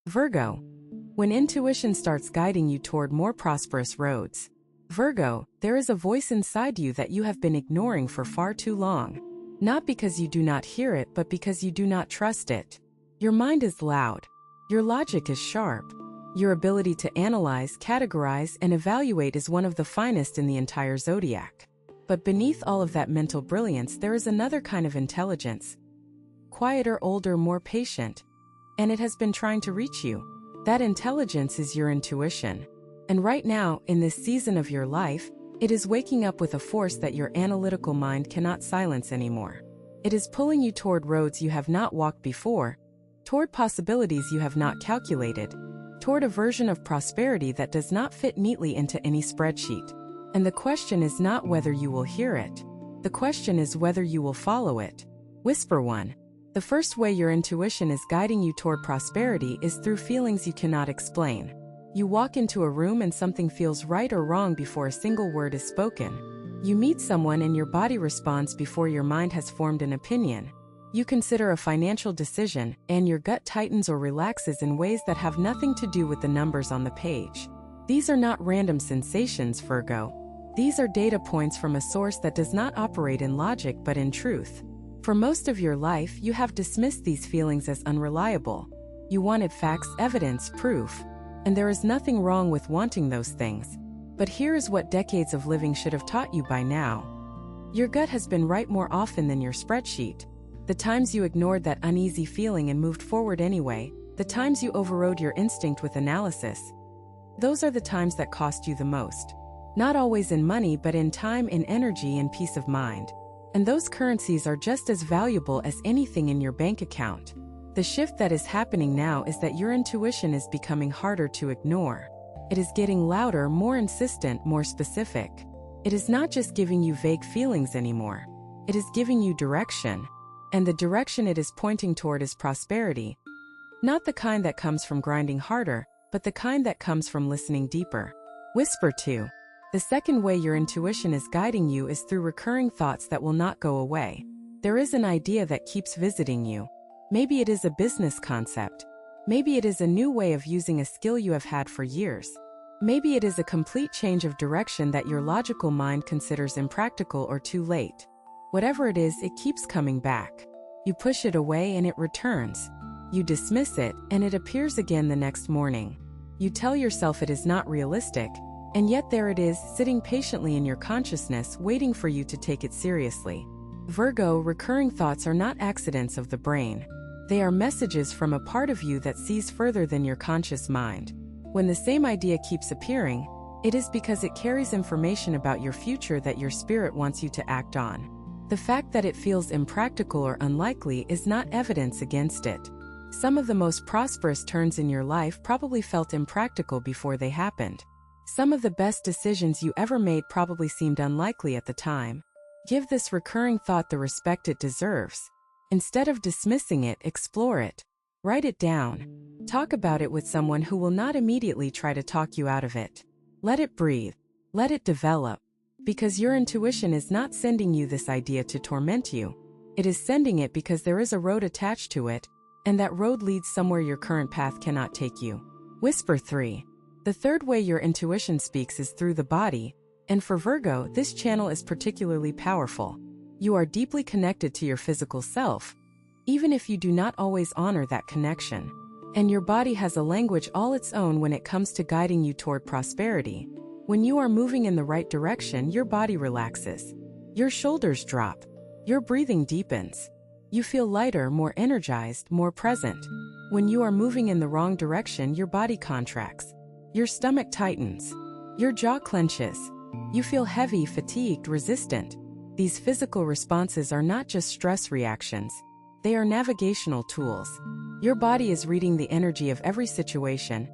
Virgo. When intuition starts guiding you toward more prosperous roads. Virgo, there is a voice inside you that you have been ignoring for far too long. Not because you do not hear it, but because you do not trust it. Your mind is loud. Your logic is sharp. Your ability to analyze, categorize, and evaluate is one of the finest in the entire zodiac. But beneath all of that mental brilliance, there is another kind of intelligence. Quieter, older, more patient. And it has been trying to reach you. That intelligence is your intuition. And right now, in this season of your life, it is waking up with a force that your analytical mind cannot silence anymore. It is pulling you toward roads you have not walked before, toward possibilities you have not calculated, toward a version of prosperity that does not fit neatly into any spreadsheet. And the question is not whether you will hear it. The question is whether you will follow it. Whisper 1. The first way your intuition is guiding you toward prosperity is through feelings you cannot explain. You walk into a room and something feels right or wrong before a single word is spoken. You meet someone and your body responds before your mind has formed an opinion. You consider a financial decision, and your gut tightens or relaxes in ways that have nothing to do with the numbers on the page. These are not random sensations, Virgo. These are data points from a source that does not operate in logic but in truth. For most of your life, you have dismissed these feelings as unreliable. You wanted facts, evidence, proof. And there is nothing wrong with wanting those things. But here is what decades of living should have taught you by now. Your gut has been right more often than your spreadsheet. The times you ignored that uneasy feeling and moved forward anyway, the times you overrode your instinct with analysis. Those are the times that cost you the most. Not always in money, but in time, in energy, and peace of mind. And those currencies are just as valuable as anything in your bank account. The shift that is happening now is that your intuition is becoming harder to ignore. It is getting louder, more insistent, more specific. It is not just giving you vague feelings anymore. It is giving you direction. And the direction it is pointing toward is prosperity. Not the kind that comes from grinding harder, but the kind that comes from listening deeper. Whisper 2. The second way your intuition is guiding you is through recurring thoughts that will not go away. There is an idea that keeps visiting you. Maybe it is a business concept. Maybe it is a new way of using a skill you have had for years. Maybe it is a complete change of direction that your logical mind considers impractical or too late. Whatever it is, it keeps coming back. You push it away and it returns. You dismiss it and it appears again the next morning. You tell yourself it is not realistic, and yet there it is, sitting patiently in your consciousness, waiting for you to take it seriously. Virgo, recurring thoughts are not accidents of the brain. They are messages from a part of you that sees further than your conscious mind. When the same idea keeps appearing, it is because it carries information about your future that your spirit wants you to act on. The fact that it feels impractical or unlikely is not evidence against it. Some of the most prosperous turns in your life probably felt impractical before they happened. Some of the best decisions you ever made probably seemed unlikely at the time. Give this recurring thought the respect it deserves. Instead of dismissing it, explore it. Write it down. Talk about it with someone who will not immediately try to talk you out of it. Let it breathe. Let it develop. Because your intuition is not sending you this idea to torment you. It is sending it because there is a road attached to it, and that road leads somewhere your current path cannot take you. Whisper 3. The third way your intuition speaks is through the body, and for Virgo, this channel is particularly powerful. You are deeply connected to your physical self, even if you do not always honor that connection. And your body has a language all its own when it comes to guiding you toward prosperity. When you are moving in the right direction, your body relaxes. Your shoulders drop. Your breathing deepens. You feel lighter, more energized, more present. When you are moving in the wrong direction, your body contracts. Your stomach tightens. Your jaw clenches. You feel heavy, fatigued, resistant. These physical responses are not just stress reactions. They are navigational tools. Your body is reading the energy of every situation,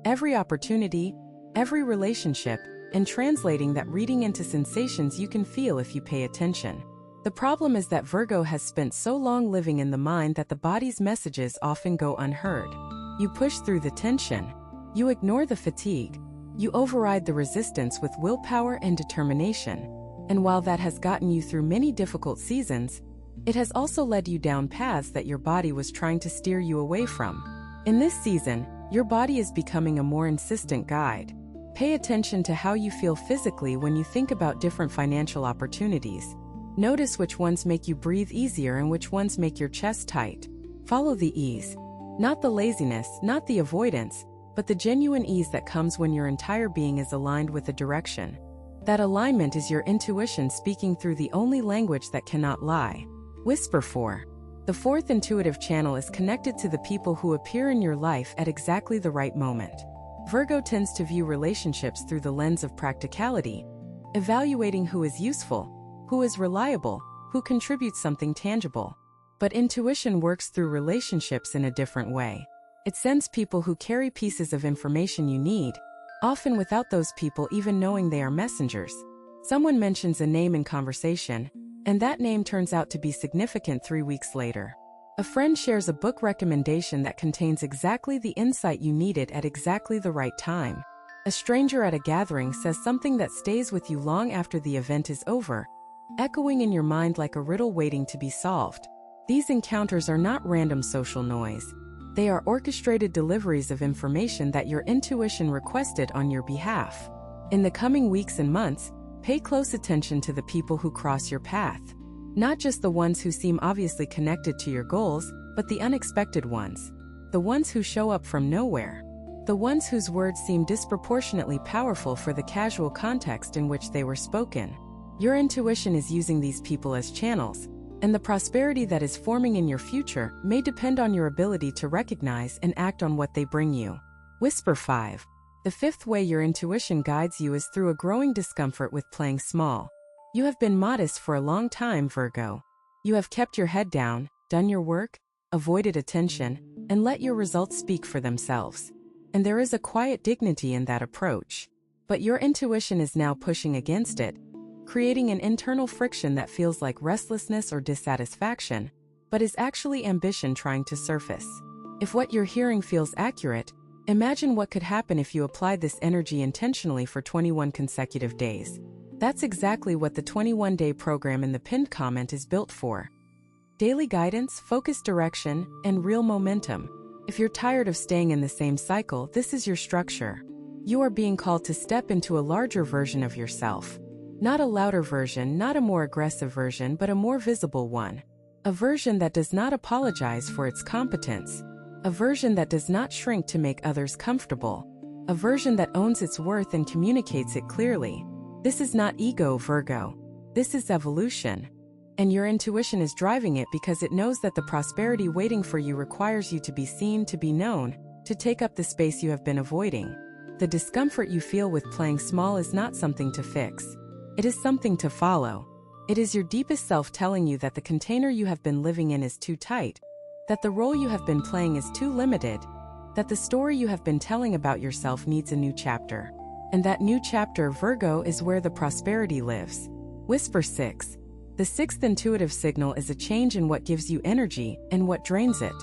every opportunity, every relationship, and translating that reading into sensations you can feel if you pay attention. The problem is that Virgo has spent so long living in the mind that the body's messages often go unheard. You push through the tension. You ignore the fatigue. You override the resistance with willpower and determination. And while that has gotten you through many difficult seasons, it has also led you down paths that your body was trying to steer you away from. In this season, Your body is becoming a more insistent guide. Pay attention to how you feel physically when you think about different financial opportunities. Notice which ones make you breathe easier and which ones make your chest tight. Follow the ease. Not the laziness, not the avoidance, but the genuine ease that comes when your entire being is aligned with a direction. That alignment is your intuition speaking through the only language that cannot lie. Whisper 4. The fourth intuitive channel is connected to the people who appear in your life at exactly the right moment. Virgo tends to view relationships through the lens of practicality, evaluating who is useful, who is reliable, who contributes something tangible. But intuition works through relationships in a different way. It sends people who carry pieces of information you need, often without those people even knowing they are messengers. Someone mentions a name in conversation, and that name turns out to be significant 3 weeks later. A friend shares a book recommendation that contains exactly the insight you needed at exactly the right time. A stranger at a gathering says something that stays with you long after the event is over, echoing in your mind like a riddle waiting to be solved. These encounters are not random social noise. They are orchestrated deliveries of information that your intuition requested on your behalf. In the coming weeks and months, pay close attention to the people who cross your path. Not just the ones who seem obviously connected to your goals, but the unexpected ones. The ones who show up from nowhere. The ones whose words seem disproportionately powerful for the casual context in which they were spoken. Your intuition is using these people as channels, and the prosperity that is forming in your future may depend on your ability to recognize and act on what they bring you. Whisper 5. The fifth way your intuition guides you is through a growing discomfort with playing small. You have been modest for a long time, Virgo. You have kept your head down, done your work, avoided attention, and let your results speak for themselves. And there is a quiet dignity in that approach. But your intuition is now pushing against it, creating an internal friction that feels like restlessness or dissatisfaction, but is actually ambition trying to surface. If what you're hearing feels accurate, imagine what could happen if you applied this energy intentionally for 21 consecutive days. That's exactly what the 21-day program in the pinned comment is built for. Daily guidance, focused direction, and real momentum. If you're tired of staying in the same cycle, this is your structure. You are being called to step into a larger version of yourself. Not a louder version, not a more aggressive version, but a more visible one. A version that does not apologize for its competence. A version that does not shrink to make others comfortable. A version that owns its worth and communicates it clearly. This is not ego, Virgo. This is evolution. And your intuition is driving it because it knows that the prosperity waiting for you requires you to be seen, to be known, to take up the space you have been avoiding. The discomfort you feel with playing small is not something to fix. It is something to follow. It is your deepest self telling you that the container you have been living in is too tight, that the role you have been playing is too limited, that the story you have been telling about yourself needs a new chapter. And that new chapter, Virgo, is where the prosperity lives. Whisper 6. The sixth intuitive signal is a change in what gives you energy and what drains it.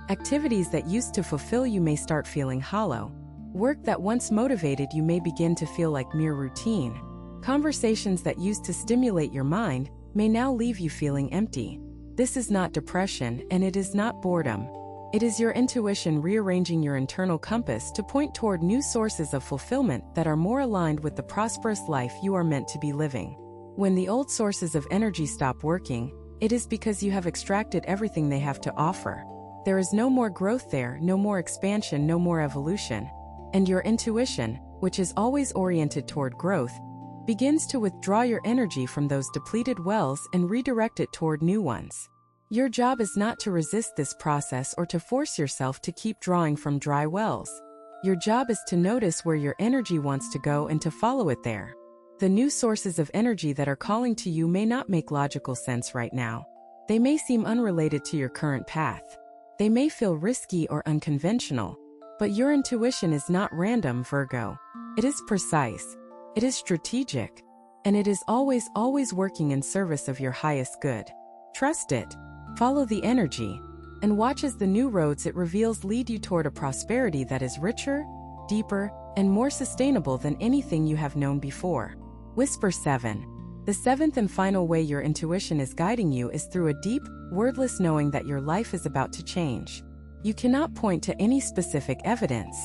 Activities that used to fulfill you may start feeling hollow. Work that once motivated you may begin to feel like mere routine. Conversations that used to stimulate your mind may now leave you feeling empty. This is not depression, and it is not boredom. It is your intuition rearranging your internal compass to point toward new sources of fulfillment that are more aligned with the prosperous life you are meant to be living. When the old sources of energy stop working, it is because you have extracted everything they have to offer. There is no more growth there, no more expansion, no more evolution. And your intuition, which is always oriented toward growth, begins to withdraw your energy from those depleted wells and redirect it toward new ones. Your job is not to resist this process or to force yourself to keep drawing from dry wells. Your job is to notice where your energy wants to go and to follow it there. The new sources of energy that are calling to you may not make logical sense right now. They may seem unrelated to your current path. They may feel risky or unconventional. But your intuition is not random, Virgo. It is precise. It is strategic. And it is always working in service of your highest good. Trust it. Follow the energy. And watch as the new roads it reveals lead you toward a prosperity that is richer, deeper, and more sustainable than anything you have known before. Whisper 7. The seventh and final way your intuition is guiding you is through a deep, wordless knowing that your life is about to change. You cannot point to any specific evidence.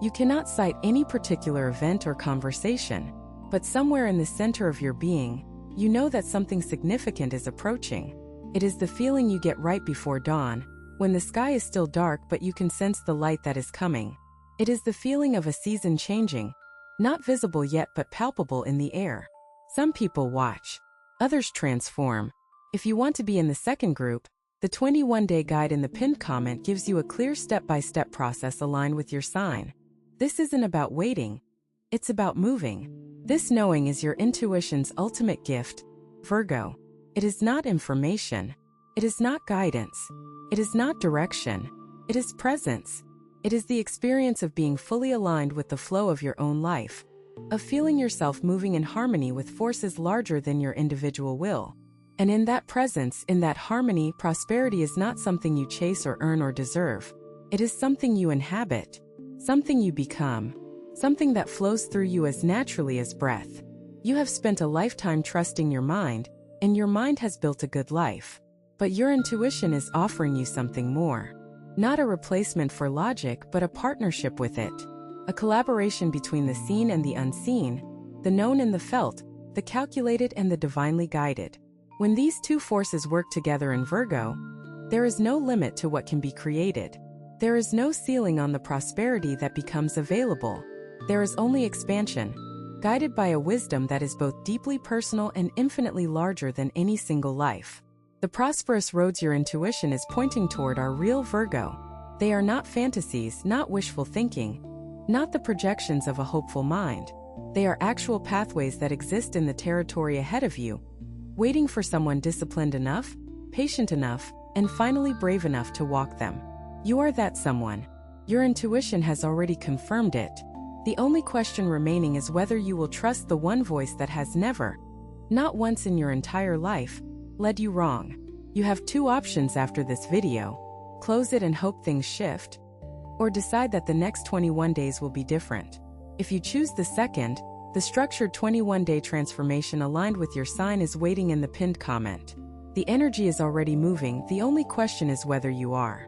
You cannot cite any particular event or conversation, but somewhere in the center of your being, you know that something significant is approaching. It is the feeling you get right before dawn, when the sky is still dark but you can sense the light that is coming. It is the feeling of a season changing, not visible yet but palpable in the air. Some people watch, others transform. If you want to be in the second group, the 21-day guide in the pinned comment gives you a clear step-by-step process aligned with your sign. This isn't about waiting, it's about moving. This knowing is your intuition's ultimate gift, Virgo. It is not information. It is not guidance. It is not direction. It is presence. It is the experience of being fully aligned with the flow of your own life, of feeling yourself moving in harmony with forces larger than your individual will. And in that presence, in that harmony, prosperity is not something you chase or earn or deserve. It is something you inhabit, something you become, something that flows through you as naturally as breath. You have spent a lifetime trusting your mind, and your mind has built a good life. But your intuition is offering you something more. Not a replacement for logic, but a partnership with it. A collaboration between the seen and the unseen, the known and the felt, the calculated and the divinely guided. When these two forces work together in Virgo, there is no limit to what can be created. There is no ceiling on the prosperity that becomes available. There is only expansion, guided by a wisdom that is both deeply personal and infinitely larger than any single life. The prosperous roads your intuition is pointing toward are real, Virgo. They are not fantasies, not wishful thinking, not the projections of a hopeful mind. They are actual pathways that exist in the territory ahead of you, waiting for someone disciplined enough, patient enough, and finally brave enough to walk them. You are that someone. Your intuition has already confirmed it. The only question remaining is whether you will trust the one voice that has never, not once in your entire life, led you wrong. You have two options after this video: close it and hope things shift, or decide that the next 21 days will be different. If you choose the second, the structured 21-day transformation aligned with your sign is waiting in the pinned comment. The energy is already moving, the only question is whether you are.